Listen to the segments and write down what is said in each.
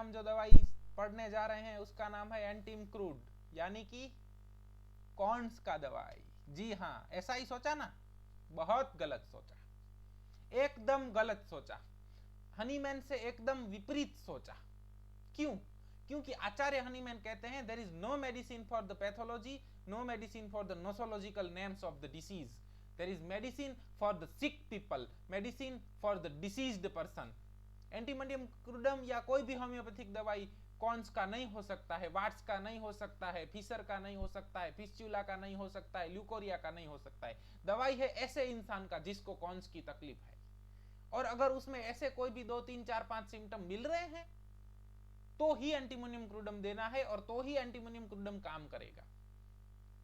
हम जो दवाई पढ़ने जा रहे हैं उसका नाम है एंटीमक्रूड, यानी कि कॉर्न्स का दवाई। जी हाँ, ऐसा ही सोचा ना? बहुत गलत सोचा, एकदम गलत सोचा। हनीमैन से एकदम विपरीत सोचा। क्यों? क्योंकि आचार्य हनीमैन कहते हैं there is no medicine for the pathology, no medicine for the nosological names of the disease, there is medicine for the sick people, medicine for the diseased person. Antimonium crudum या कोई भी homeopathic दवाई cons का नहीं हो सकता है, watts का नहीं हो सकता है, फिशर का नहीं हो सकता है, फिस्चुला का नहीं हो सकता है, ल्यूकोरिया का नहीं हो सकता है। दवाई है ऐसे इंसान का जिसको कॉन्स की तकलीफ है, और अगर उसमें ऐसे कोई भी 2 3 4 5 सिम्टम मिल रहे हैं तो ही एंटीमोनियम क्रूडम देना है, और तो ही एंटीमोनियम क्रूडम काम करेगा।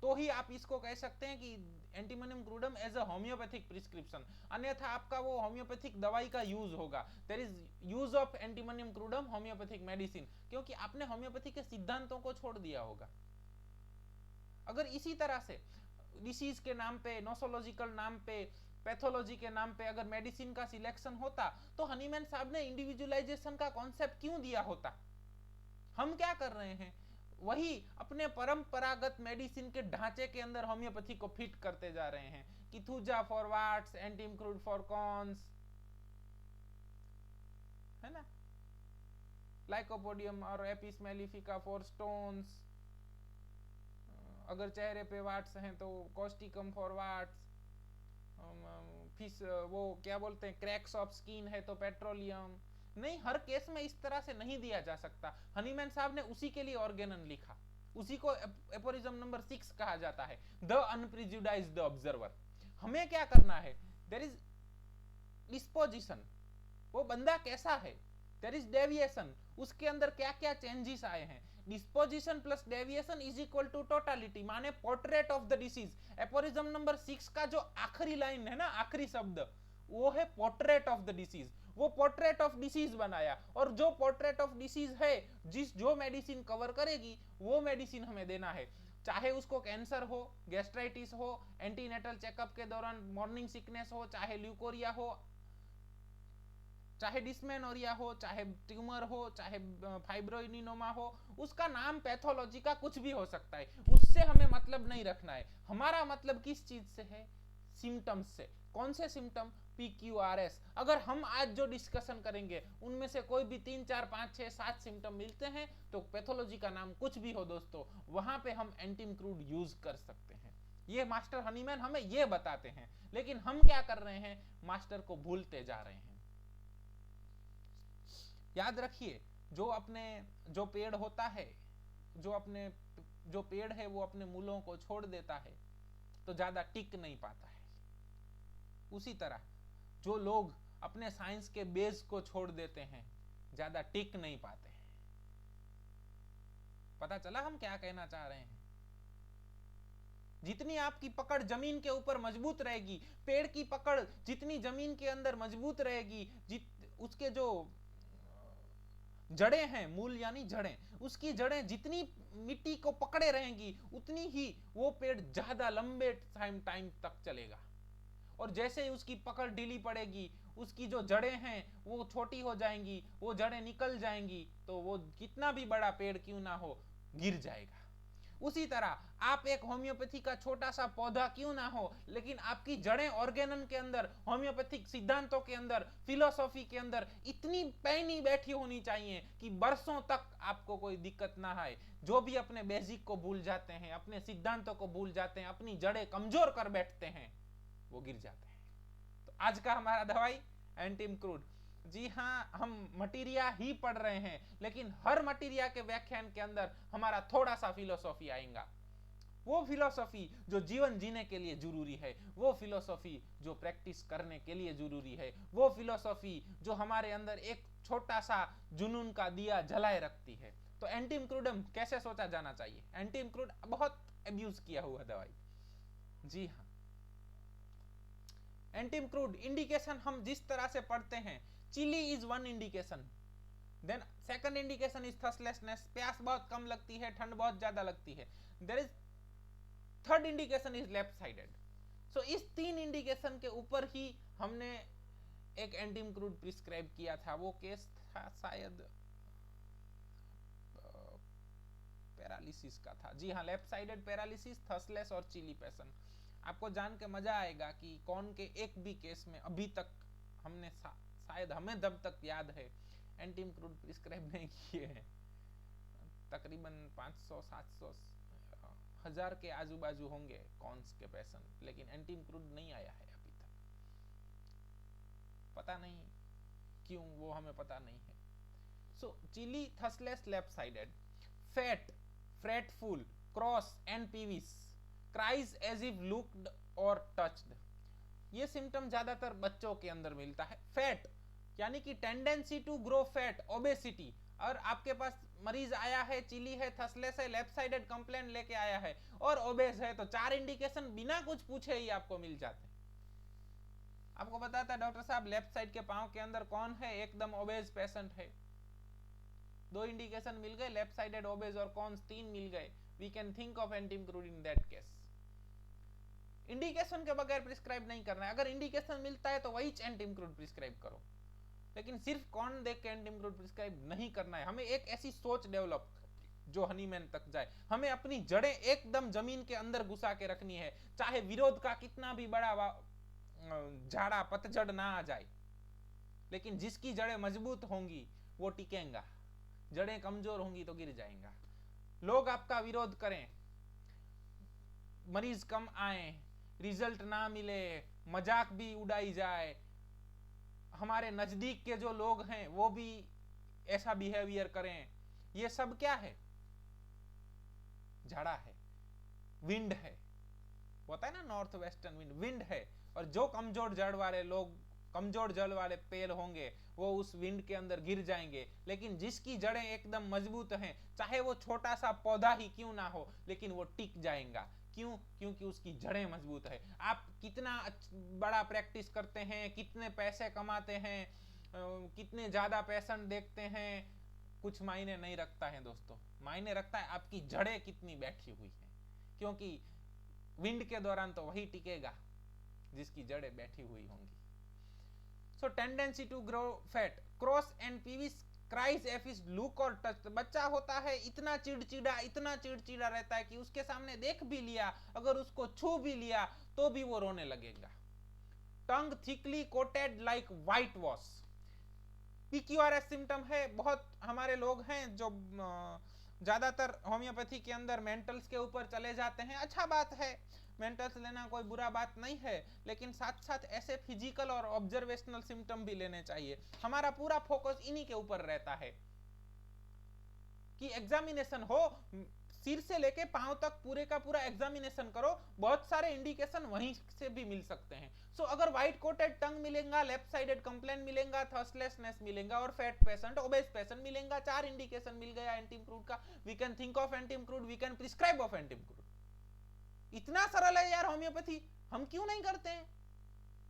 तो ही आप इसको कह सकते हैं कि antimonium crudum as a homoeopathic prescription, अन्यथा आपका वो होम्योपैथिक दवाई का यूज होगा। There is use of antimonium crudum homoeopathic medicine, क्योंकि आपने होम्योपैथी के सिद्धांतों को छोड़ दिया होगा। अगर इसी तरह से डिसीज के नाम पे, नोसोलॉजिकल नाम पे, पैथोलॉजी के नाम पे अगर मेडिसिन का सिलेक्शन होता तो हनीमैन साहब ने इंडिविजुअलाइजेशन का कॉन्सेप्ट क्यों दिया होता? हम क्या कर रहे हैं? वही अपने परंपरागत मेडिसिन के ढांचे के अंदर होम्योपैथी को फिट करते जा रहे हैं कि thuja for warts, antim crude for corns, है ना, लाइकोपोडियम और एपिस मेलिफिका फॉर स्टोन्स, अगर चेहरे पे वाट्स हैं तो कॉस्टिकम फॉर वाट्स, फिश वो क्या बोलते हैं, क्रैक्स ऑफ स्किन है तो पेट्रोलियम। नहीं, हर केस में इस तरह से नहीं दिया जा सकता। हनीमैन साहब ने उसी के लिए ऑर्गेनन लिखा, उसी को एपोरिज्म नंबर 6 कहा जाता है, द अनप्रिजुडाइज्ड ऑब्जर्वर। हमें क्या करना है? देयर इज डिस्पोजिशन, वो बंदा कैसा है, देयर इज डेविएशन, उसके अंदर क्या क्या चेंजेस आए हैं। Disposition plus deviation is equal to totality, माने portrait of the disease. Aphorism number 6 का जो आखिरी लाइन है ना, आखिरी शब्द, वो है पोर्ट्रेट ऑफ द डिसीज। वो पोर्ट्रेट ऑफ डिसीज बनाया, और जो पोर्ट्रेट ऑफ डिसीज है, जो मेडिसिन कवर करेगी वो मेडिसिन हमें देना है। चाहे उसको कैंसर हो, गैस्ट्राइटिस हो, एंटीनेटल चेकअप के दौरान मॉर्निंग सिकनेस हो, चाहे ल्यूकोरिया हो, चाहे डिस्मेनोरिया हो, चाहे ट्यूमर हो, चाहे फाइब्रोइनिनोमा हो, उसका नाम पैथोलॉजी का कुछ भी हो सकता है, उससे हमें मतलब नहीं रखना है। हमारा मतलब किस चीज से है? सिम्टम्स से। कौन से सिम्टम? PQRS। अगर हम आज जो डिस्कशन करेंगे उनमें से कोई भी 3 4 5 6 7 सिम्टम मिलते हैं तो पैथोलॉजी का नाम कुछ भी हो दोस्तों, वहां पे हम एंटीमक्रूड यूज कर सकते हैं। ये मास्टर हनीमैन हमें ये बताते हैं, लेकिन हम क्या कर रहे हैं? मास्टर को भूलते जा रहे हैं। याद रखिए, जो पेड़ होता है, जो पेड़ है वो अपने मूलों को छोड़ देता है तो ज्यादा टिक नहीं पाता है। उसी तरह जो लोग अपने साइंस के बेस को छोड़ देते हैं ज्यादा टिक नहीं पाते हैं। पता चला हम क्या कहना चाह रहे हैं? जितनी आपकी पकड़ जमीन के ऊपर मजबूत रहेगी, पेड़ की पकड़ जितनी जमीन के अंदर मजबूत रहेगी, उसके जो जड़ें हैं, मूल यानी जड़ें, उसकी जड़ें जितनी मिट्टी को पकड़े रहेंगी उतनी ही वो पेड़ ज्यादा लंबे टाइम तक चलेगा। और जैसे ही उसकी पकड़ ढीली पड़ेगी, उसकी जो जड़ें हैं वो छोटी हो जाएंगी, वो जड़ें निकल जाएंगी, तो वो कितना भी बड़ा पेड़ क्यों ना हो गिर जाएगा। उसी तरह आप एक होम्योपैथी का छोटा सा पौधा क्यों ना हो, लेकिन आपकी जड़ें ऑर्गेनन के अंदर, होम्योपैथिक सिद्धांतों के अंदर, फिलोसॉफी के अंदर इतनी पैनी बैठी होनी चाहिए कि बरसों तक आपको कोई दिक्कत ना आए। जो भी अपने बेसिक को भूल जाते हैं, अपने सिद्धांतों को भूल जाते हैं, अपनी जड़ें कमजोर कर बैठते हैं, वो गिर जाते हैं। तो आज का हमारा दवाई एंटीमक्रूड। जी हाँ, हम मटीरिया ही पढ़ रहे हैं, लेकिन हर मटीरिया के व्याख्यान के अंदर हमारा थोड़ा सा फिलोसॉफी आएगा। वो फिलोसॉफी जो जीवन जीने के लिए जरूरी है, वो फिलोसॉफी जो प्रैक्टिस करने के लिए जरूरी है, वो फिलोसॉफी जो हमारे अंदर एक छोटा सा जुनून का दिया जलाए रखती है। तो एंटीमक्रूडम कैसे सोचा जाना चाहिए? एंटीमक्रूड बहुत अब्यूज किया हुआ दवाई। जी हाँ, एंटीमक्रूड इंडिकेशन हम जिस तरह से पढ़ते हैं, chilly is one indication, then second indication is thirstlessness, प्यास बहुत कम लगती है, ठंड बहुत ज्यादा लगती है, there is third indication is left sided. So इस 3 इंडिकेशन के ऊपर ही हमने एक एंटीमक्रूड प्रिस्क्राइब किया था। वो केस था शायद पैरालिसिस का था। जी हाँ, लेफ्ट साइडेड पैरालिसिस, थर्स्टलेस और चिली पैशन। आपको जान के मजा आएगा कि कौन के एक भी केस में अभी तक हमने शायद हमें जब तक याद है एंटीम क्रूड प्रिस्क्राइब नहीं किए हैं। तकरीबन 500, 700, 1000 के आजू बाजू होंगे कॉन्स के पेशेंट, लेकिन एंटीम क्रूड नहीं आया है अभी तक। पता नहीं क्यों, वो हमें पता नहीं है। So chilly, thirstless, left sided, fat, fretful, cross and peevish, cries as if looked और टच्ड। ये सिम्टम ज्यादातर बच्चों के अंदर मिलता है। फैट यानी कि tendency to grow fat, obesity. और आपके पास मरीज आया है, चिली है, थर्स्टलेस है, लेफ्ट साइडेड कंप्लेंट लेके आया है और ओबेस है, तो 4 इंडिकेशन बिना कुछ पूछे ही आपको मिल जाते हैं। आपको बताता है डॉक्टर साहब लेफ्ट साइड के पांव के अंदर कौन है, एकदम ओबेस पेशेंट है। 2 इंडिकेशन मिल गए, लेफ्ट साइडेड ओबेस और कौन 3 मिल गए। We can think of antim crude in that case. Indication के बगैर प्रिस्क्राइब नहीं करना है। अगर इंडिकेशन मिलता है तो वही एंटीम क्रूड प्रिस्क्राइब करो, लेकिन सिर्फ कौन देख के एंटीम क्रूड प्रिस्क्राइब नहीं करना है। हमें एक ऐसी सोच डेवलप जो हनीमैन तक जाए। हमें अपनी जड़ें एकदम जमीन के अंदर घुसा के रखनी है, चाहे विरोध का कितना भी बड़ा झाड़ा पतझड़ ना आ जाए, लेकिन जिसकी जड़ें मजबूत होंगी वो टिकेगा, जड़ें कमजोर होंगी तो गिर जाएगा। लोग आपका विरोध करें, मरीज कम आए, रिजल्ट ना मिले, मजाक भी उड़ाई जाए, हमारे नजदीक के जो लोग हैं वो भी ऐसा बिहेवियर करें, ये सब क्या है? झाड़ा है, विंड है, होता है ना नॉर्थ वेस्टर्न विंड, विंड है। और जो कमजोर जड़ वाले लोग, कमजोर जड़ वाले पेड़ होंगे, वो उस विंड के अंदर गिर जाएंगे। लेकिन जिसकी जड़ें एकदम मजबूत हैं, चाहे वो छोटा सा पौधा ही क्यों ना हो, लेकिन वो टिक जाएगा। क्यों? क्योंकि उसकी जड़ें मजबूत है। आप कितना बड़ा प्रैक्टिस करते हैं, कितने पैसे कमाते हैं, कितने ज्यादा पेशेंट देखते हैं, कुछ मायने नहीं रखता है दोस्तों। मायने रखता है आपकी जड़ें कितनी बैठी हुई है, क्योंकि विंड के दौरान तो वही टिकेगा जिसकी जड़ें बैठी हुई होंगी। So tendency to grow fat, cross and peevish, cries if is look और टच। बच्चा होता है इतना चिड़चिड़ा रहता है कि उसके सामने देख भी लिया, अगर उसको छू भी लिया तो भी वो रोने लगेगा। Tongue thickly coated like white wash, PQRS symptom है। बहुत हमारे लोग हैं जो ज्यादातर होम्योपैथी के अंदर मेंटल्स के ऊपर चले जाते हैं। अच्छा बात है, मेंटल्स लेना कोई बुरा बात नहीं है, लेकिन साथ साथ ऐसे फिजिकल और ऑब्जर्वेशनल सिम्टम भी लेने चाहिए। हमारा पूरा फोकस इन्हीं के ऊपर रहता है कि एग्जामिनेशन हो, सिर से लेके पांव तक पूरे का पूरा एग्जामिनेशन करो। बहुत सारे इंडिकेशन वहीं से भी मिल सकते हैं। सो अगर व्हाइट कोटेड टंग मिलेगा, लेफ्ट साइडेड कंप्लेंट मिलेगा, थर्स्टलेसनेस मिलेगा और फैट पेशेंट, ओबेस पेशेंट मिलेगा, 4 इंडिकेशन मिल गया एंटीम क्रूड का। We can think of antim crude, we can prescribe of antim crude. इतना सरल है यार होम्योपैथी, हम क्यों नहीं करते हैं?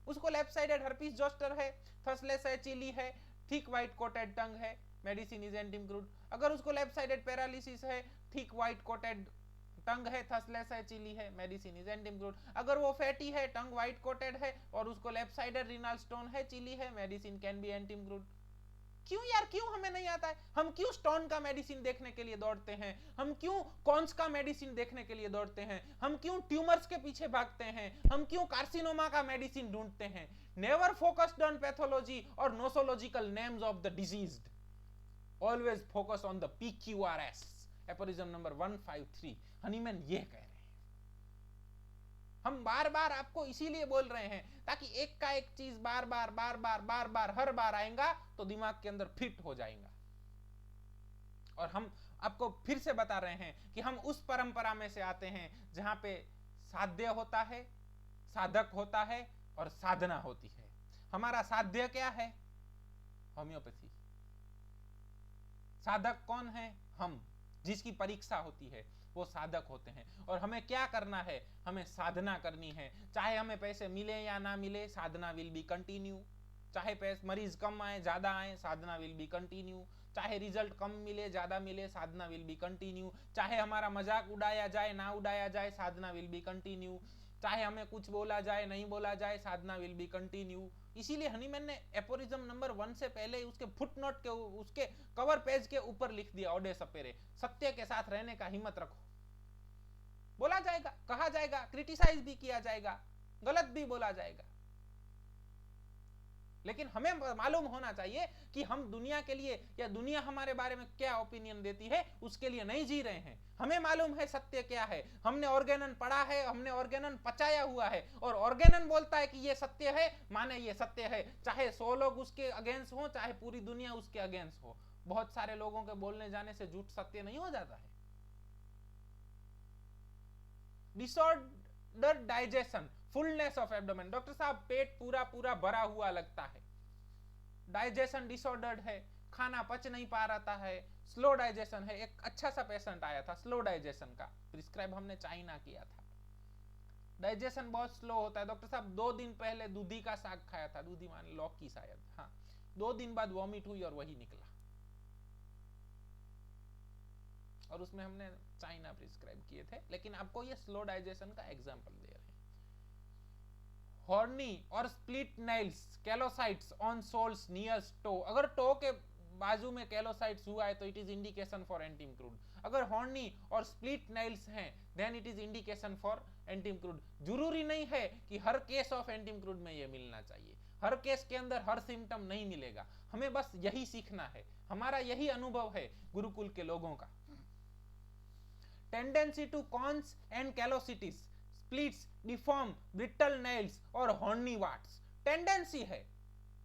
उसको लेफ्ट साइडेड हर्पीस जोस्टर है, थर्स्टलेस है, चिली है, थिक व्हाइट कोटेड टंग है, मेडिसिन इज एंटीम क्रूड। अगर उसको लेफ्ट साइडेड पैरालिसिस है, थिक व्हाइट कोटेड टंग है, थर्स्टलेस है, चिली है, मेडिसिन इज एंटीम क्रूड। अगर वो फैटी है, टंग व्हाइट कोटेड है और उसको लेफ्ट साइडेड रीनल स्टोन है, चिली है, मेडिसिन कैन बी एंटीम क्रूड। क्यों यार, क्यों हमें नहीं आता है? हम क्यों स्टोन का मेडिसिन देखने के लिए दौड़ते हैं? हम क्यों कॉन्स का मेडिसिन देखने के लिए दौड़ते हैं? हम क्यों ट्यूमर्स के पीछे भागते हैं? हम क्यों कार्सिनोमा का मेडिसिन ढूंढते हैं? नेवर फोकस्ड ऑन पैथोलॉजी और nosological names of the diseased, always focus on the PQRS, aphorism number 153। Hahnemann ये कह रहे हैं। हम बार बार आपको इसीलिए बोल रहे हैं ताकि एक का एक चीज बार बार हर बार आएगा तो दिमाग के अंदर फिट हो जाएगा। और हम आपको फिर से बता रहे हैं कि हम उस परंपरा में से आते हैं जहां पे साध्य होता है, साधक होता है और साधना होती है। हमारा साध्य क्या है? होम्योपैथी। साधक कौन है? हम, जिसकी परीक्षा होती है वो साधक होते हैं। और हमें क्या करना है? हमें साधना करनी है। चाहे हमें पैसे मिले या ना मिले, साधना विल बी कंटिन्यू। चाहे पैसे मरीज कम आए ज्यादा आए, साधना विल बी कंटिन्यू। चाहे रिजल्ट कम मिले ज्यादा मिले, साधना विल बी कंटिन्यू। चाहे हमारा मजाक उड़ाया जाए ना उड़ाया जाए, साधना विल बी कंटिन्यू। चाहे हमें कुछ बोला जाए नहीं बोला जाए, साधना विल बी कंटिन्यू। इसीलिए हनीमैन ने एपोरिज्म नंबर 1 से पहले उसके फुटनोट के उसके कवर पेज के ऊपर लिख दिया, ओडे सपेरे, सत्य के साथ रहने का हिम्मत रखो। बोला जाएगा, कहा जाएगा, क्रिटिसाइज भी किया जाएगा, गलत भी बोला जाएगा, लेकिन हमें मालूम होना चाहिए कि हम दुनिया के लिए या दुनिया हमारे बारे में क्या ओपिनियन देती है उसके लिए नहीं जी रहे हैं। हमें मालूम है सत्य क्या है, हमने ऑर्गेनन पढ़ा है, हमने ऑर्गेनन पचाया हुआ है, और ऑर्गेनन बोलता है कि ये सत्य है, माने ये सत्य है, चाहे 100 लोग उसके अगेंस्ट हो, चाहे पूरी दुनिया उसके अगेंस्ट हो। बहुत सारे लोगों के बोलने जाने से झूठ सत्य नहीं हो जाता है। Disorder digestion, fullness of abdomen, doctor साहब पेट पूरा पूरा भरा हुआ लगता है, डाइजेशन डिसऑर्डर्ड है, खाना पच नहीं पा रहा है, स्लो डाइजेशन है। एक अच्छा सा पेशेंट आया था स्लो डाइजेशन का, प्रिस्क्राइब हमने चाइना किया था, डाइजेशन बहुत स्लो होता है। डॉक्टर साहब 2 दिन पहले दूधी का साग खाया था, दूधी मान लौकी शायद, हाँ, 2 दिन बाद वॉमिट हुई और वही निकला, और उसमें हमने चाइना प्रिस्क्राइब किए थे, लेकिन आपको ये स्लो डाइजेशन का एग्जांपल दे रहे हैं। हॉर्नी और split nails, callosities on soles near toe, अगर टो के बाजू में कैलोसाइट्स हुआ है तो it is indication for antim crude. अगर हॉर्नी और स्प्लिट नेल्स हैं then it is indication for antim crude. जरूरी नहीं है कि हर केस ऑफ एंटीम क्रूड में ये मिलना चाहिए, हर केस के अंदर हर सिम्टम नहीं मिलेगा, हमें बस यही सीखना है, हमारा यही अनुभव है गुरुकुल के लोगों का। Tendency to corns and callosities, splits, deform, brittle nails और हॉर्नी वाट्स, टेंडेंसी है।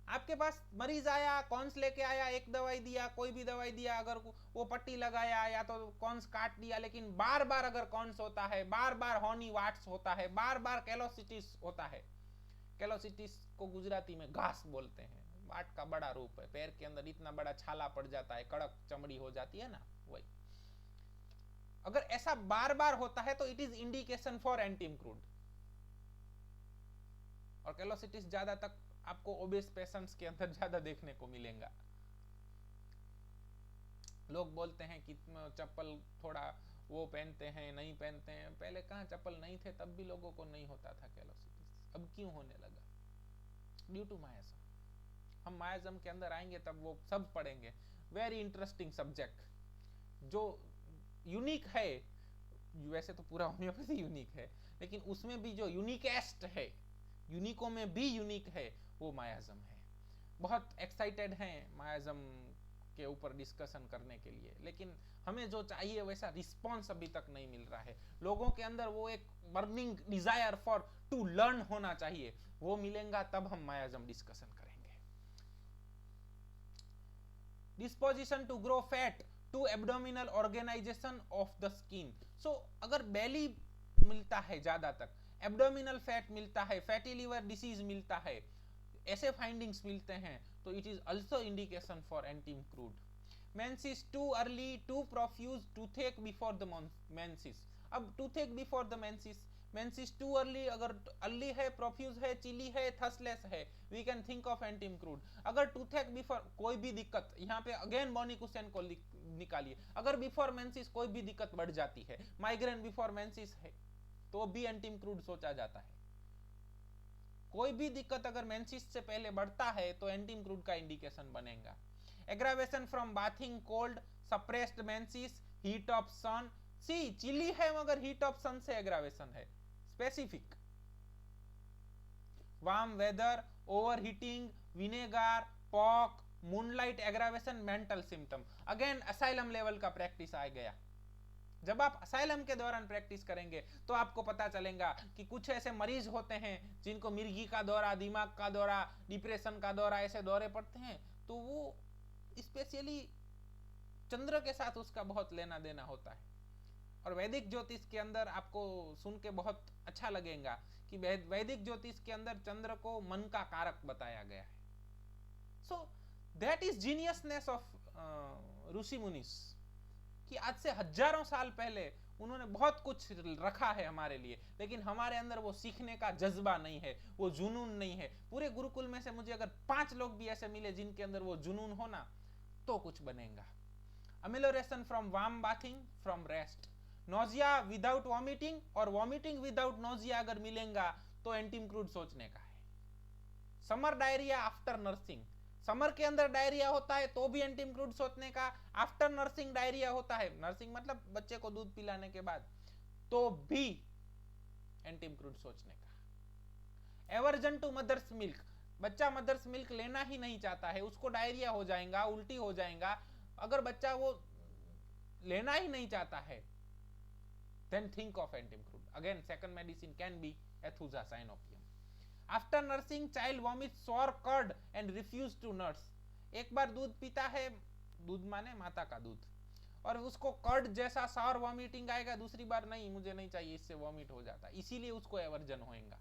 आपके पास मरीज आया, कॉन्स लेके आया, एक दवाई दिया, कोई भी दवाई दिया, अगर वो पट्टी लगाया या तो कॉन्स काट दिया, लेकिन बार बार अगर कॉन्स होता है, बार बार हॉर्नी वाट्स होता है, बार बार कैलोसिटिस होता है। कैलोसिटिस को गुजराती में घास बोलते हैं, वाट का बड़ा रूप है, पैर के अंदर इतना बड़ा छाला पड़ जाता है, कड़क चमड़ी हो जाती है ना, वही। अगर ऐसा बार बार होता है तो it is indication for antim crude. और कैलोसिटिस ज्यादा तक आपको ओबेस पेशेंट्स के अंदर ज्यादा देखने को मिलेगा। लोग बोलते हैं कि चप्पल थोड़ा वो पहनते हैं, नहीं पहनते हैं, पहले कहाँ चप्पल नहीं थे तब भी लोगों को नहीं होता था कैलोसिटिस, अब क्यों होने लगा? Due to miasm. हम मायाजम के अंदर आएंगे तब वो सब पढ़ेंगे, वेरी इंटरेस्टिंग सब्जेक्ट जो यूनिक है। वैसे तो पूरा होम्योपैथी यूनिक है, लेकिन उसमें भी जो यूनिकेस्ट है, यूनिको में भी यूनिक है, वो मायाजम है। बहुत एक्साइटेड हैं मायाजम के ऊपर डिस्कशन करने के लिए, लेकिन हमें जो चाहिए वैसा रिस्पॉन्स अभी तक नहीं मिल रहा है। लोगों के अंदर वो एक burning desire for to learn होना चाहिए, वो मिलेगा तब हम मायाजम डिस्कशन करेंगे। Disposition to grow fat to abdominal organization of the skin. So अगर बेली मिलता है ज्यादा तक, एब्डोमिनल फैट मिलता है, फैटी लिवर डिसीज मिलता है, ऐसे फाइंडिंग्स मिलते हैं, तो it is also indication for antim crude. Menses too early, too profuse, toothache before the menses. अब toothache before the menses, menses too early, अगर अर्ली है, प्रोफ्यूज है, चिली है, थसलेस है, we can think of antim crude. अगर toothache before कोई भी दिक्कत, यहाँ पे अगेन बोनिकुसेन को निकालिए, अगर बिफोर मेंसिस कोई भी दिक्कत बढ़ जाती है, माइग्रेन बिफोर मेंसिस है तो भी एंटीम क्रूड सोचा जाता है। कोई भी दिक्कत अगर मेंसिस से पहले बढ़ता है तो एंटीम क्रूड का इंडिकेशन बनेगा। Aggravation from bathing cold, suppressed menses, heat of sun, see chilly है मगर हीट ऑफ सन से एग्रावेशन है, specific. Warm weather, overheating, vinegar, pork, moonlight aggravation, mental symptom. Again asylum level का practice आ गया। जब आप असाइलम के दौरान प्रैक्टिस करेंगे तो आपको पता चलेगा कि कुछ ऐसे मरीज होते हैं जिनको मिर्गी का दौरा, दिमाग का दौरा, डिप्रेशन का दौरा, ऐसे दौरे पड़ते हैं, तो वो स्पेशली चंद्र के साथ उसका बहुत लेना देना होता है। और वैदिक ज्योतिष के अंदर आपको सुन के बहुत अच्छा लगेगा कि वैदिक ज्योतिष के अंदर चंद्र को मन का कारक बताया गया है। सो दैट इज जीनियसनेस ऑफ ऋषि मुनिस, कि आज से हजारों साल पहले उन्होंने बहुत कुछ रखा है हमारे लिए, लेकिन हमारे अंदर वो सीखने का जज्बा नहीं है, वो जुनून नहीं है। पूरे गुरुकुल में से मुझे अगर 5 लोग भी ऐसे मिले जिनके अंदर वो जुनून हो ना, तो कुछ बनेगा। Amelioration from warm bathing, from rest, nausea without vomiting और वॉमिटिंग विदाउट नोजिया अगर मिलेगा तो एंटीम क्रूड सोचने का है। Summer diarrhoea after nursing, summer के अंदर डायरिया होता है तो भी एंटीम क्रूड सोचने का, आफ्टर नर्सिंग डायरिया होता है, नर्सिंग मतलब बच्चे को दूध पिलाने के बाद, तो भी एंटीम क्रूड सोचने का। एवर्जन टू मदर्स मिल्क, बच्चा मदर्स मिल्क लेना ही नहीं चाहता है, उसको डायरिया हो जाएगा, उल्टी हो जाएगा, अगर बच्चा वो लेना ही नहीं चाहता है, then think of antim crud. Again second medicine can be aethusa cynapium. After nursing child vomit sour curd and refuse to nurse, एक बार दूध पीता है, दूध माने माता का दूध, और उसको कर्ड जैसा सॉर वॉमिटिंग आएगा, दूसरी बार नहीं, मुझे नहीं चाहिए, इससे वॉमिट हो जाता है, इसीलिए उसको एवर्जन होएगा।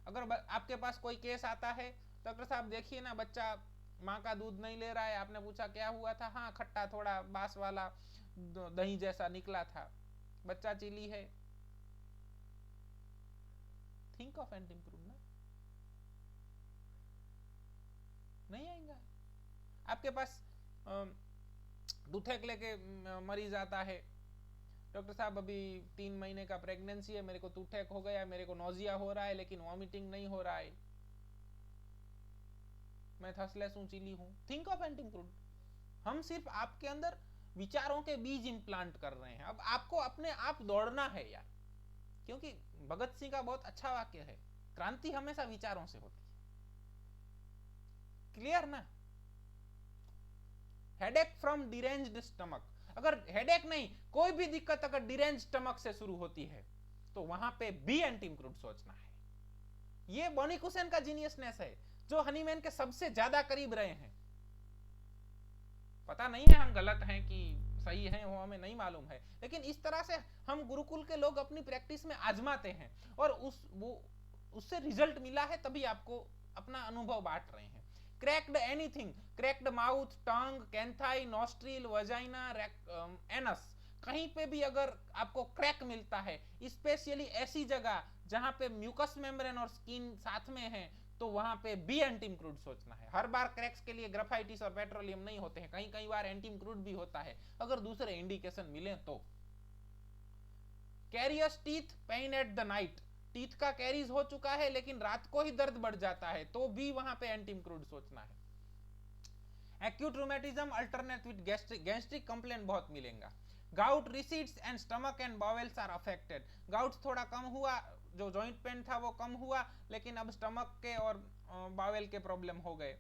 अगर आपके पास कोई केस आता है, डॉक्टर साहब देखिए ना बच्चा माँ का दूध नहीं ले रहा है, आपने पूछा क्या हुआ था, हाँ खट्टा थोड़ा बास वाला दही जैसा निकला था, बच्चा चिली है, थिंक ऑफ एंटीम क्रूड ना, नहीं आएगा। आपके पास टूथेक लेके मरीज आता है, डॉक्टर साहब अभी 3 महीने का प्रेगनेंसी है, मेरे को टूथेक हो गया, मेरे को नोजिया हो रहा है लेकिन वॉमिटिंग नहीं हो रहा है, मैं थसलेस हूं, चिली हूं, थिंक ऑफ एंटीम क्रूड। हम सिर्फ आपके अंदर विचारों के बीज इंप्लांट कर रहे हैं। अब आपको अपने आप दौड़ना है यार, क्योंकि भगत सिंह का बहुत अच्छा वाक्य है, क्रांति हमेशा विचारों से होती है। क्लियर ना? हेडेक फ्रॉम डिरेंज्ड स्टमक, अगर हेडेक नहीं कोई भी दिक्कत अगर डिरेंज स्टमक से शुरू होती है तो वहां पे भी एंटीम क्रूड सोचना है। ये बॉनी कुसेन का जीनियसनेस है, जो हनीमैन के सबसे ज्यादा करीब रहे हैं। पता नहीं है हम गलत हैं कि सही हैं, वो हमें नहीं मालूम है, लेकिन इस तरह से हम गुरुकुल के लोग अपनी प्रैक्टिस में आजमाते हैं और उससे रिजल्ट मिला है, तभी आपको अपना अनुभव बांट रहे हैं। क्रैक्ड एनीथिंग, क्रैक्ड माउथ, टंग, कैंथाई, नॉस्ट्रिल, वजाइना, एनस, कहीं पे भी अगर आपको क्रैक मिलता है, स्पेशली ऐसी जगह जहां पे म्यूकस मेम्ब्रेन और स्किन साथ में है, तो वहां पे भी एंटीम क्रूड सोचना है। हर बार क्रैक्स के लिए ग्राफाइटिस और पेट्रोलियम नहीं होते हैं, कई बार एंटीम क्रूड भी होता है अगर दूसरे इंडिकेशन मिले तो। Carious teeth pain at the night, teeth का कैरीज हो चुका है लेकिन रात को ही दर्द बढ़ जाता है, तो भी वहां पे एंटीम क्रूड सोचना है। Acute rheumatism alternate with gastric complaint बहुत मिलेगा। Gout recedes and stomach and bowels are affected, gout थोड़ा कम हुआ, जो जॉइंट पेन था वो कम हुआ, लेकिन अब स्टमक के और बावेल के प्रॉब्लम हो गए।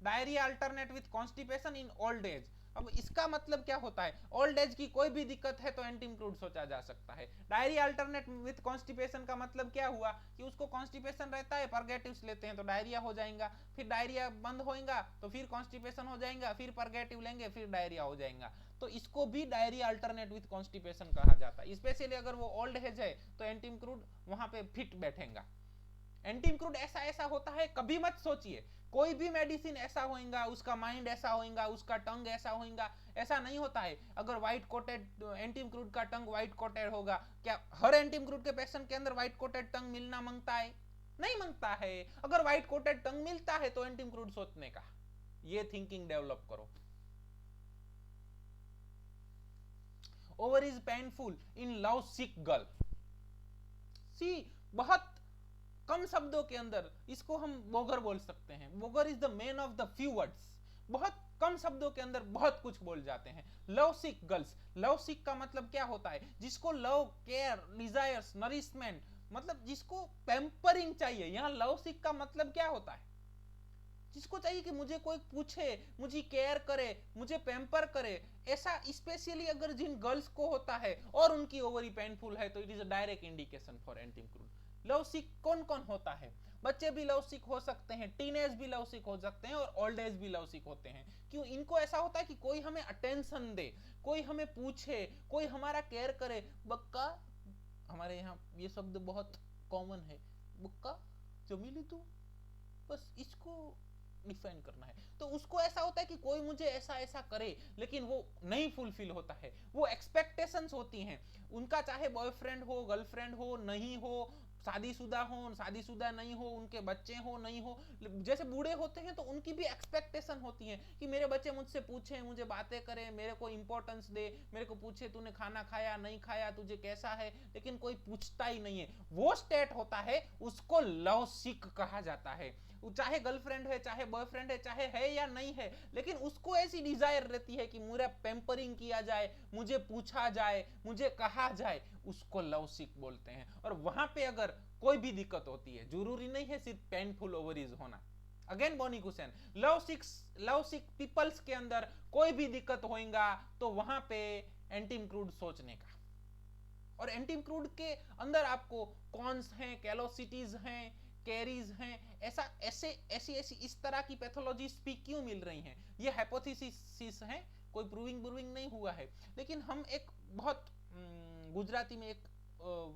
Diarrhoea alternate with constipation in old age, अब इसका मतलब क्या होता है, ओल्ड एज की कोई भी दिक्कत है तो एंटीम क्रूड सोचा जा सकता है। डायरिया अल्टरनेट विद कॉन्स्टिपेशन का मतलब क्या हुआ कि उसको कॉन्स्टिपेशन रहता है, परगेटिव्स लेते हैं तो डायरिया हो जाएगा, फिर डायरिया बंद होएगा तो फिर कॉन्स्टिपेशन हो जाएगा, फिर परगेटिव लेंगे फिर डायरिया हो जाएगा, तो इसको भी डायरिया अल्टरनेट विद कॉन्स्टिपेशन कहा जाता है। स्पेशली अगर वो ओल्ड एज है तो एंटीम क्रूड वहां पे फिट बैठेगा। एंटीम क्रूड ऐसा होता है, कभी मत सोचिए कोई भी मेडिसिन ऐसा होगा, उसका माइंड ऐसा होगा, उसका टंग ऐसा होगा, ऐसा नहीं होता है। अगर व्हाइट कोटेड एंटीम क्रूड का टंग व्हाइट कोटेड होगा, क्या हर एंटीम क्रूड के पेशेंट के अंदर व्हाइट कोटेड टंग मिलना मांगता है? नहीं मांगता है। अगर व्हाइट कोटेड टंग मिलता है तो एंटीम क्रूड सोचने का, ये थिंकिंग डेवलप करो। Ovary is painful in love sick girl, सी बहुत कम शब्दों के अंदर इसको हम बोगर बोल सकते हैं। Bogar is the man of the few words, बहुत कम शब्दों के अंदर बहुत कुछ बोल जाते हैं। लव सिक गर्ल्स, लव सिक का मतलब क्या होता है, जिसको लव, केयर, डिजायर्स, नरिशमेंट, मतलब जिसको पैम्परिंग चाहिए। यहाँ लव सिक का मतलब क्या होता है, जिसको चाहिए कि मुझे कोई पूछे, मुझे केयर करे, मुझे पैम्पर करे। ऐसा स्पेशली अगर जिन गर्ल्स को होता है और उनकी ओवरी पेनफुल है तो it is a direct indication for antim crud. Love sick कौन कौन होता है, बच्चे भी लव सिक हो सकते हैं, टीनेज भी लव सिक हो सकते हैं और ओल्ड एज भी लव सिक होते हैं। क्यों? इनको ऐसा होता है कि कोई हमें अटेंशन दे, कोई हमें पूछे, कोई हमारा केयर करे। बक्का, हमारे यहाँ ये शब्द बहुत कॉमन है, बुक्का चमेली तू, बस इसको डिफाइन करना है। तो उसको ऐसा होता है कि कोई मुझे ऐसा करे, लेकिन वो नहीं फुलफिल होता है। वो एक्सपेक्टेशंस होती हैं उनका, चाहे बॉयफ्रेंड हो, गर्लफ्रेंड हो, नहीं हो, शादीशुदा हो, शादीशुदा नहीं हो, उनके बच्चे हो नहीं हो, जैसे बूढ़े होते हैं तो उनकी भी एक्सपेक्टेशन होती है कि मेरे बच्चे मुझसे पूछे, मुझे बातें करें, मेरे को इंपॉर्टेंस दे, मेरे को पूछे तूने खाना खाया नहीं खाया, तुझे कैसा है, लेकिन कोई पूछता ही नहीं है। वो स्टेट होता है, उसको लव सिक कहा जाता है। चाहे गर्लफ्रेंड है, चाहे बॉयफ्रेंड है, चाहे है या नहीं है, लेकिन उसको ऐसी डिजायर रहती है कि मेरा पैम्परिंग किया जाए, मुझे पूछा जाए, मुझे कहा जाए, उसको लव सिक बोलते हैं। और वहां पे अगर कोई भी दिक्कत होती है, जरूरी नहीं है सिर्फ पेनफुल ओवरीज होना। अगेन बोनी क्वेश्चन, लव सिक पीपल्स के अंदर कोई भी दिक्कत होगा तो वहां पे एंटीम-क्रूड सोचने का। और एंटीम-क्रूड के अंदर आपको कॉन्स हैं, कैलोसिटीज हैं, कैरीज हैं, ऐसी इस तरह की पैथोलॉजीज भी क्यों मिल रही हैं? ये हाइपोथेसिस है, कोई प्रूविंग नहीं हुआ है। लेकिन हम एक बहुत गुजराती में एक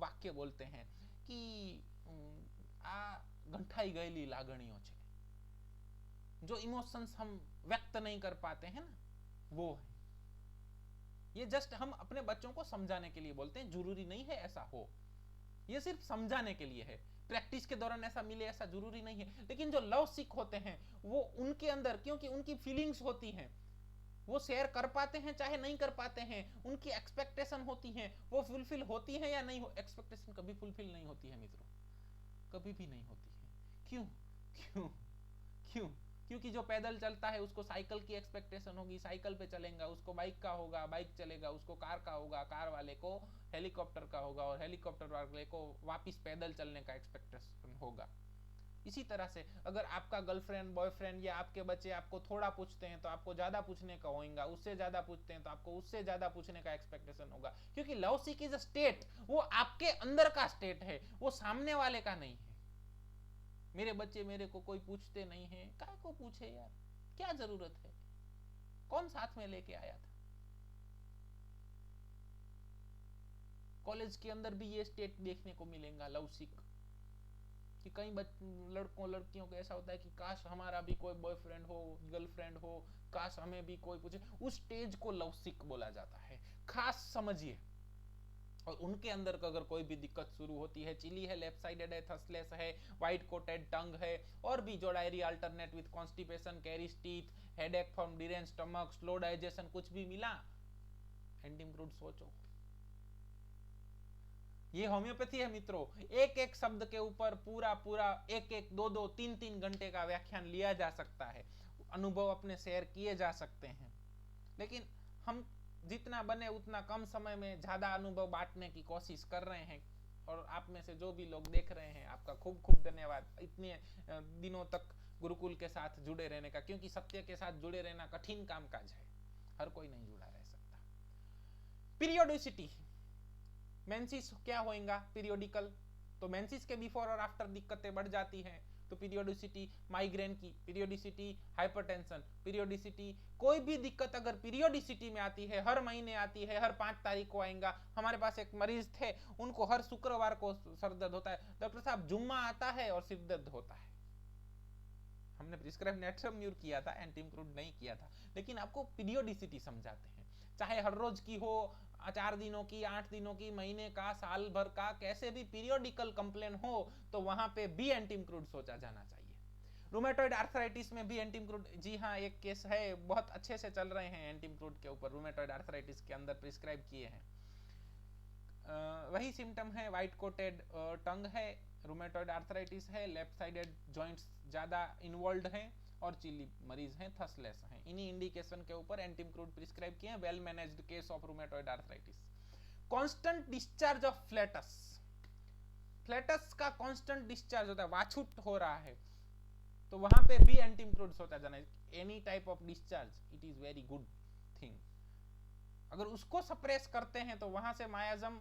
वाक्य बोलते हैं कि आ गंठाई गયેલી લાગણીઓ છે, जो इमोशंस हम व्यक्त नहीं कर पाते हैं ना, वो है। ये जस्ट हम अपने बच्चों को समझाने के लिए बोलते हैं, जरूरी नहीं है ऐसा हो, ये सिर्फ समझाने के लिए है। प्रैक्टिस के दौरान ऐसा मिले ऐसा जरूरी नहीं है। लेकिन जो लव सिक होते हैं वो उनके अंदर, क्योंकि उनकी फीलिंग्स होती हैं, वो शेयर कर पाते हैं चाहे नहीं कर पाते हैं, उनकी एक्सपेक्टेशन होती हैं, वो फुलफिल होती है या नहीं हो। एक्सपेक्टेशन कभी फुलफिल नहीं होती है मित्रों, कभी भी नहीं होती है। क्यों क्यों क्यों? क्योंकि जो पैदल चलता है उसको साइकिल की एक्सपेक्टेशन होगी, साइकिल पे चलेगा, उसको बाइक का होगा, बाइक चलेगा, उसको कार का होगा, कार वाले को हेलीकॉप्टर का होगा, और हेलीकॉप्टर वाले को वापस पैदल चलने का एक्सपेक्टेशन होगा। इसी तरह से अगर आपका गर्लफ्रेंड, बॉयफ्रेंड या आपके बच्चे आपको थोड़ा पूछते हैं तो आपको ज्यादा पूछने का होगा, उससे ज्यादा पूछते हैं तो आपको उससे ज्यादा पूछने का एक्सपेक्टेशन होगा। क्योंकि love sick is a state, वो आपके अंदर का स्टेट है, वो सामने वाले का नहीं है। मेरे बच्चे मेरे को कोई पूछते नहीं है, काय को पूछे यार, क्या जरूरत है, कौन साथ में लेके आया था। कॉलेज के अंदर भी ये स्टेट देखने को मिलेगा लव सिक, कि कई लड़कों लड़कियों को ऐसा होता है कि काश हमारा भी कोई बॉयफ्रेंड हो, गर्लफ्रेंड हो, काश हमें भी कोई पूछे। उस स्टेज को लव सिक बोला जाता है, खास समझिए। और उनके अंदर अगर कोई भी दिक्कत शुरू होती है, चिली है, लेफ्ट साइडेड है, थसलेस है, व्हाइट कोटेड टंग है, और भी जो diary alternate with constipation, carries teeth, headache from derange stomach, slow digestion, कुछ भी मिला, एंटीम-क्रूड सोचो। ये होम्योपैथी है मित्रों। एक एक शब्द के ऊपर पूरा एक एक 2-2 3-3 घंटे का व्याख्यान लिया जा सकता है, अनुभव अपने शेयर किए जा सकते हैं। लेकिन हम जितना बने उतना कम समय में ज्यादा अनुभव बांटने की कोशिश कर रहे हैं। और आप में से जो भी लोग देख रहे हैं, आपका खूब खूब धन्यवाद इतने दिनों तक गुरुकुल के साथ जुड़े रहने का। क्योंकि सत्य के साथ जुड़े रहना कठिन कामकाज है, हर कोई नहीं जुड़ा रह सकता। पीरियोडिसिटी, मेंसिस क्या होएगा पीरियोडिकल, तो मेंसिस के बिफोर और आफ्टर दिक्कतें बढ़ जाती हैं। तो पीरियोडिसिटी, माइग्रेन की पीरियोडिसिटी, हाइपरटेंशन पीरियोडिसिटी, कोई भी दिक्कत अगर पीरियोडिसिटी में आती है, हर महीने आती है, हर 5 तारीख को आएगा। हमारे पास एक मरीज थे, उनको हर शुक्रवार को सर दर्द होता है। डॉक्टर साहब जुम्मा आता है और सिर दर्द होता है। हमने प्रिस्क्राइब नेट्रम्यूर किया था, एंटीम-क्रूड नहीं किया था, लेकिन आपको पीरियोडिसिटी समझाते हैं। चाहे हर रोज की हो, 4 दिनों की, 8 दिनों की, महीने का, साल भर का, कैसे भी पीरियोडिकल कंप्लेन हो तो वहां पे भी एंटीम-क्रूड सोचा जाना चाहिए। रूमेटॉइड आर्थराइटिस में भी एंटीम-क्रूड, जी हाँ, एक केस है, बहुत अच्छे से चल रहे हैं एंटीम-क्रूड के ऊपर, रूमेटॉइड आर्थराइटिस के अंदर प्रिस्क्राइब किए हैं। वही सिम्टम है, व्हाइट कोटेड टंग है, रूमेटॉइड आर्थराइटिस है, लेफ्ट साइडेड जॉइंट्स ज्यादा इन्वॉल्व हैं, और चिली मरीज हैं, थसलेस हैं। इन्हीं इंडिकेशन के ऊपर एंटीम-क्रूड प्रिस्क्राइब किए हैं। Well managed case of rheumatoid arthritis. Constant discharge of flatus, flatus का कांस्टेंट डिस्चार्ज होता है, वाछूट हो रहा है, तो वहां पे भी एंटीम-क्रूड सोचा जाना है। Any type of discharge, it is very good thing. अगर उसको सप्रेस करते हैं तो वहां से मायाजम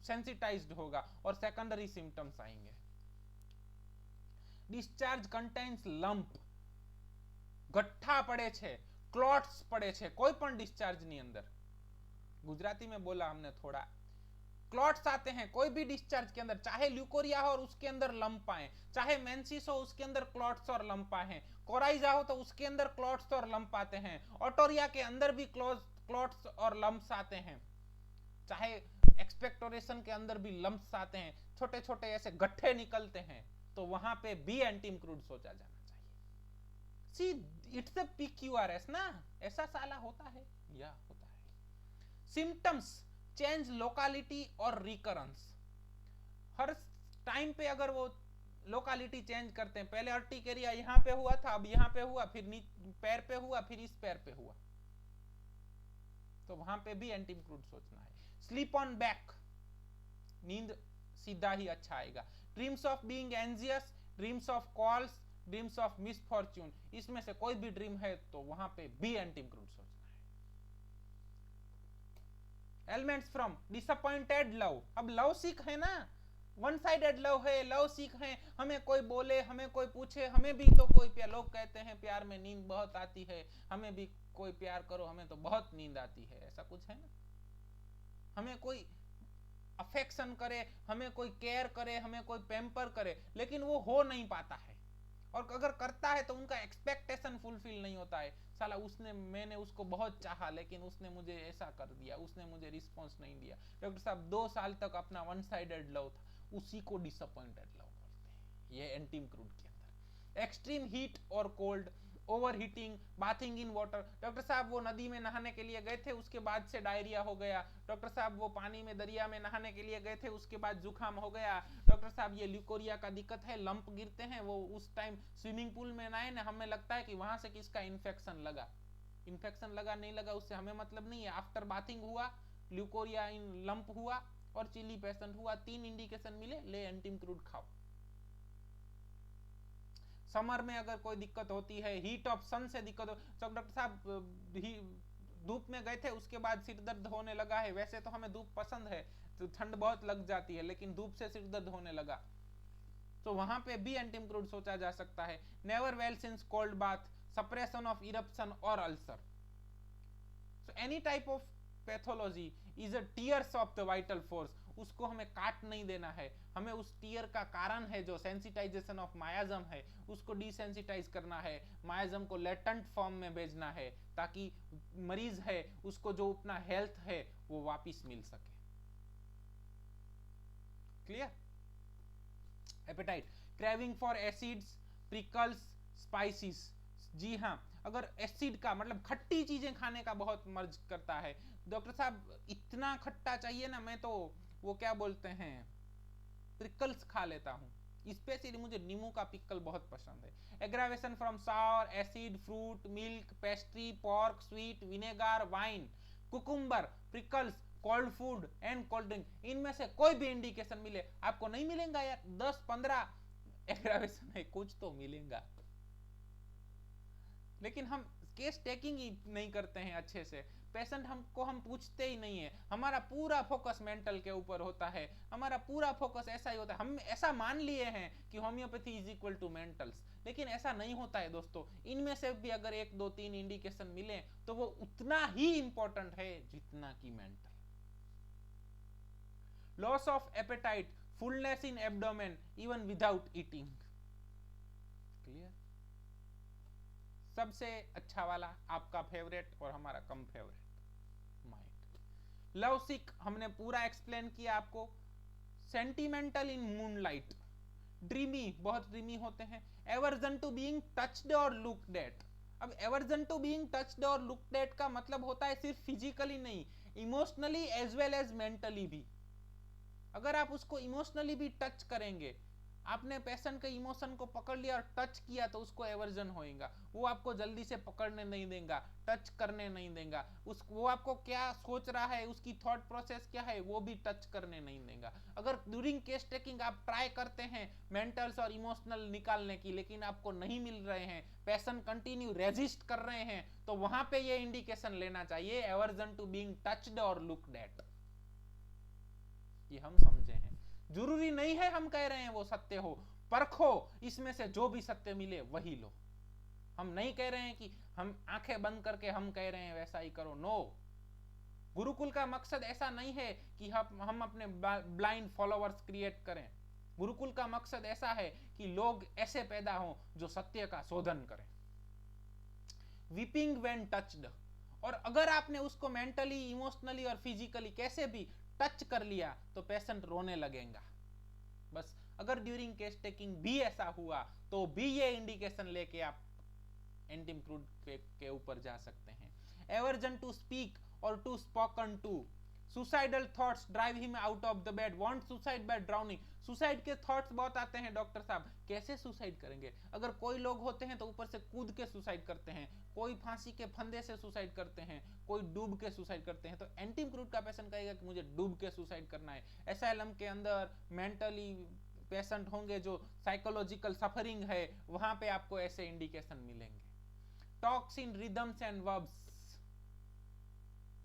सेंसिटाइज्ड होगा और सेकेंडरी सिम्टम्स आएंगे। डिस्चार्ज कंटेन्स लंप, गठ्ठा पड़े छे, क्लॉट्स पड़े छे, कोई पण डिस्चार्ज ની અંદર, गुजराती में बोला हमने थोड़ा, क्लॉट्स आते हैं कोई भी डिस्चार्ज के अंदर, चाहे ल्यूकोरिया हो और उसके अंदर लंप आए, चाहे मेंसिस हो उसके अंदर क्लॉट्स और लंप आए हैं, कोराइजा हो तो उसके अंदर क्लॉट्स और लंप आते हैं, ऑटोरिया के अंदर भी क्लॉट्स और लंप्स आते हैं, चाहे एक्सपेक्टोरेशन के अंदर भी लंप्स आते हैं, छोटे छोटे ऐसे गट्ठे निकलते हैं, तो वहां पे भी एंटीम-क्रूड सोचा जाना चाहिए। सी इट्स अ PQRS ना, ऐसा साला होता है या होता है। सिम्टम्स चेंज लोकालिटी और रिकरेंस, हर टाइम पे अगर वो लोकालिटी चेंज करते हैं, पहले अर्टिकेरिया यहाँ पे हुआ था, अब यहाँ पे हुआ, फिर पैर पे हुआ, फिर इस पैर पे हुआ, तो वहां पे भी एंटी क्रूड सोचना है। स्लीप ऑन बैक, नींद सीधा ही अच्छा आएगा। Dreams of being anxious, dreams of calls, dreams of misfortune, इसमें से कोई भी ड्रीम है तो वहां पे भी एंटी क्रूड सोचना है। एलिमेंट्स फ्रॉम डिसअपॉइंटेड लव, अब लव सिक है ना, वन साइडेड लव है, लव सिक है, हमें कोई बोले, हमें कोई पूछे, हमें भी तो कोई प्यार, लोग कहते हैं प्यार में नींद बहुत आती है, हमें भी कोई प्यार करो, हमें तो बहुत नींद आती है, ऐसा कुछ है ना। हमें कोई अफेक्शन करे, हमें कोई केयर करे, हमें कोई पैम्पर करे, लेकिन वो हो नहीं पाता है, और अगर करता है तो उनका एक्सपेक्टेशन फुलफिल नहीं होता है। साला मैंने उसको बहुत चाहा, लेकिन उसने मुझे ऐसा कर दिया, उसने मुझे रिस्पॉन्स नहीं दिया। डॉक्टर साहब 2 साल तक अपना वन साइडेड लव था, उसी को डिसअपॉइंटेड लव बोलते हैं, ये एंटी क्रूड के अंदर। एक्सट्रीम हीट और cold, over heating, bathing in water, doctor साहब वो नदी में नहाने के लिए गए थे, उसके बाद से डायरिया हो गया, डॉक्टर साहब वो पानी में दरिया में नहाने के लिए गए थे, उसके बाद जुकाम हो गया, डॉक्टर साहब ये ल्यूकोरिया का दिक्कत है, लंप गिरते हैं, वो उस टाइम स्विमिंग पूल में नहाए ना, हमें लगता है कि वहां से किसका इन्फेक्शन लगा, इन्फेक्शन लगा नहीं लगा उससे हमें मतलब नहीं है, आफ्टर बाथिंग हुआ, ल्यूकोरिया इन लंप हुआ और चिली पेशेंट हुआ, 3 इंडिकेशन मिले, ले एंटी क्रूड खाओ। समर में अगर कोई दिक्कत होती है, हीट ऑफ सन से दिक्कत हो, तो डॉक्टर साहब धूप में गए थे, उसके बाद सिर दर्द होने लगा है, वैसे तो हमें धूप पसंद है, तो ठंड बहुत लग जाती है, लेकिन धूप से सिर दर्द होने लगा, तो वहां पे भी एंटी क्रूड सोचा जा सकता है। Never well since cold bath, suppression of eruption और ulcer, so any type of pathology is a tears of the vital force, उसको हमें काट नहीं देना है, हमें उस टीयर का कारण है जो सेंसिटाइजेशन ऑफ मायाजम है, उसको डिसेंसिटाइज करना है, मायाजम को लेटेंट फॉर्म में भेजना है, ताकि मरीज है उसको जो अपना हेल्थ है वो वापिस मिल सके। Clear? Appetite, craving for acids, pickles, spices, जी हाँ, अगर एसिड का मतलब खट्टी चीजें खाने का बहुत मर्ज करता है, डॉक्टर साहब इतना खट्टा चाहिए ना, मैं तो वो क्या बोलते हैं पिकल्स खा लेता हूँ, स्पेशली मुझे नींबू का पिकल बहुत पसंद है। Aggravation from sour, acid, fruit, milk, pastry, pork, sweet, vinegar, wine, cucumber, pickles, cold food and cold drink, इनमें से कोई भी इंडिकेशन मिले, आपको नहीं मिलेगा यार, 10-15 एग्रावेशन है, कुछ तो मिलेगा, लेकिन हम केस टेकिंग ही नहीं करते हैं अच्छे से, पेशेंट हमको हम पूछते ही नहीं है, हमारा पूरा फोकस मेंटल के ऊपर होता है, हमारा पूरा फोकस ऐसा ही होता है, हम ऐसा मान लिए हैं कि होम्योपैथी इज इक्वल टू मेंटल्स, लेकिन ऐसा नहीं होता है दोस्तों, इनमें से भी अगर 1-2-3 इंडिकेशन मिले तो वो उतना ही इंपॉर्टेंट है जितना कि mental. Loss of appetite, fullness in abdomen even without eating. Clear? सबसे अच्छा वाला आपका फेवरेट और हमारा कम फेवरेट, माइंड। लव सिक हमने पूरा एक्सप्लेन किया आपको। सेंटिमेंटल इन मूनलाइट, ड्रीमी, बहुत ड्रीमी होते हैं। एवर्जन टू बीइंग टच्ड और लुक्ड एट, अब एवर्जन टू बीइंग टच्ड और लुक्ड एट का मतलब होता है सिर्फ फिजिकली नहीं, emotionally as well as mentally भी। अगर आप उसको इमोशनली भी टच करेंगे, आपने पेशेंट के इमोशन को पकड़ लिया और टच किया तो उसको एवर्जन होएगा, वो आपको जल्दी से पकड़ने नहीं देगा, टच करने नहीं देगा, वो आपको क्या सोच रहा है, उसकी थॉट प्रोसेस क्या है, वो भी टच करने नहीं देगा। अगर ड्यूरिंग केस टेकिंग आप ट्राई करते हैं मेंटल्स और इमोशनल निकालने की, लेकिन आपको नहीं मिल रहे हैं, पेशेंट कंटिन्यू रेजिस्ट कर रहे हैं, तो वहां पे ये इंडिकेशन लेना चाहिए, एवर्जन टू बीइंग टच्ड और लुक्ड एट। ये हम समझे हैं, जरूरी नहीं है हम कह रहे हैं वो सत्य हो, परखो, इसमें से जो भी सत्य मिले वही लो। हम नहीं कह रहे हैं कि हम आंखें बंद करके हम कह रहे हैं वैसा ही करो, नो। गुरुकुल का मकसद ऐसा नहीं है कि हम अपने ब्लाइंड फॉलोअर्स क्रिएट करें, गुरुकुल का मकसद ऐसा है कि लोग ऐसे पैदा हों जो सत्य का शोधन करें। वीपिंग व्हेन टच्ड, और अगर आपने उसको मेंटली, इमोशनली और फिजिकली कैसे भी टच कर लिया तो पेशेंट रोने लगेगा। बस अगर ड्यूरिंग केस टेकिंग भी ऐसा हुआ तो भी ये इंडिकेशन लेके आप एंटी क्रूड के ऊपर जा सकते हैं। एवर्जन टू स्पीक और to spoken to, suicidal thoughts drive him out of the bed, want suicide by drowning. Suicide के थॉट्स बहुत आते हैं डॉक्टर साहब, कैसे सुसाइड करेंगे? अगर कोई लोग होते हैं तो ऊपर से कूद के सुसाइड करते हैं, कोई फांसी के फंदे से सुसाइड करते हैं, कोई डूब के सुसाइड करते हैं। तो एंटिम क्रूड का पेशेंट कहेगा कि मुझे डूब के सुसाइड करना है। एसाइलम के अंदर मेंटली पेशेंट होंगे जो साइकोलॉजिकल सफरिंग है, वहां पे आपको ऐसे इंडिकेशन मिलेंगे। Talks in rhythms and verbs,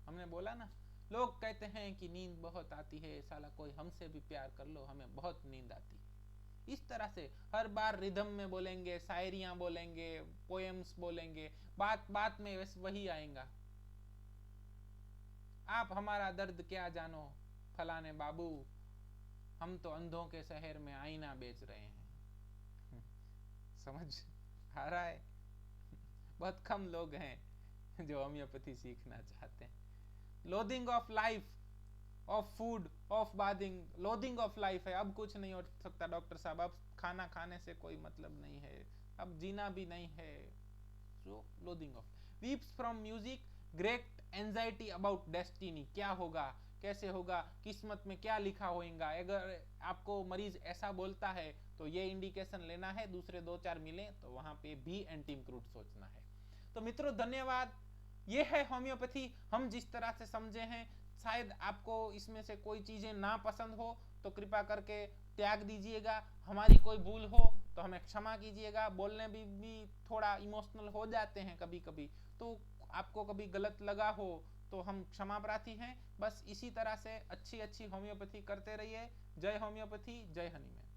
हमने बोला ना, लोग कहते हैं कि नींद बहुत आती है, साला कोई हमसे भी प्यार कर लो, हमें बहुत नींद आती है। इस तरह से हर बार रिदम में बोलेंगे, शायरियां बोलेंगे, पोएम्स बोलेंगे, बात बात में वही आएगा। आप हमारा दर्द क्या जानो फलाने बाबू, हम तो अंधों के शहर में आईना बेच रहे हैं। समझ आ रहा है? बहुत कम लोग हैं जो होम्योपैथी सीखना चाहते हैं। Loathing of life, of food, of bathing, loathing of life है, अब कुछ नहीं हो सकता डॉक्टर साहब, अब खाना खाने से कोई मतलब नहीं है, अब जीना भी नहीं है। So loathing of, weeps from music, great anxiety about destiny, क्या होगा, कैसे होगा, किस्मत में क्या लिखा होगा। अगर आपको मरीज ऐसा बोलता है तो ये इंडिकेशन लेना है, दूसरे 2-4 मिले तो वहां पे भी एंटिम क्रूड सोचना है। तो मित्रों धन्यवाद, ये है होम्योपैथी हम जिस तरह से समझे हैं। शायद आपको इसमें से कोई चीजें ना पसंद हो तो कृपया करके त्याग दीजिएगा, हमारी कोई भूल हो तो हमें क्षमा कीजिएगा। बोलने भी थोड़ा इमोशनल हो जाते हैं कभी कभी, तो आपको कभी गलत लगा हो तो हम क्षमा प्रार्थी हैं। बस इसी तरह से अच्छी अच्छी होम्योपैथी करते रहिए। जय होम्योपैथी, जय हनीमैन।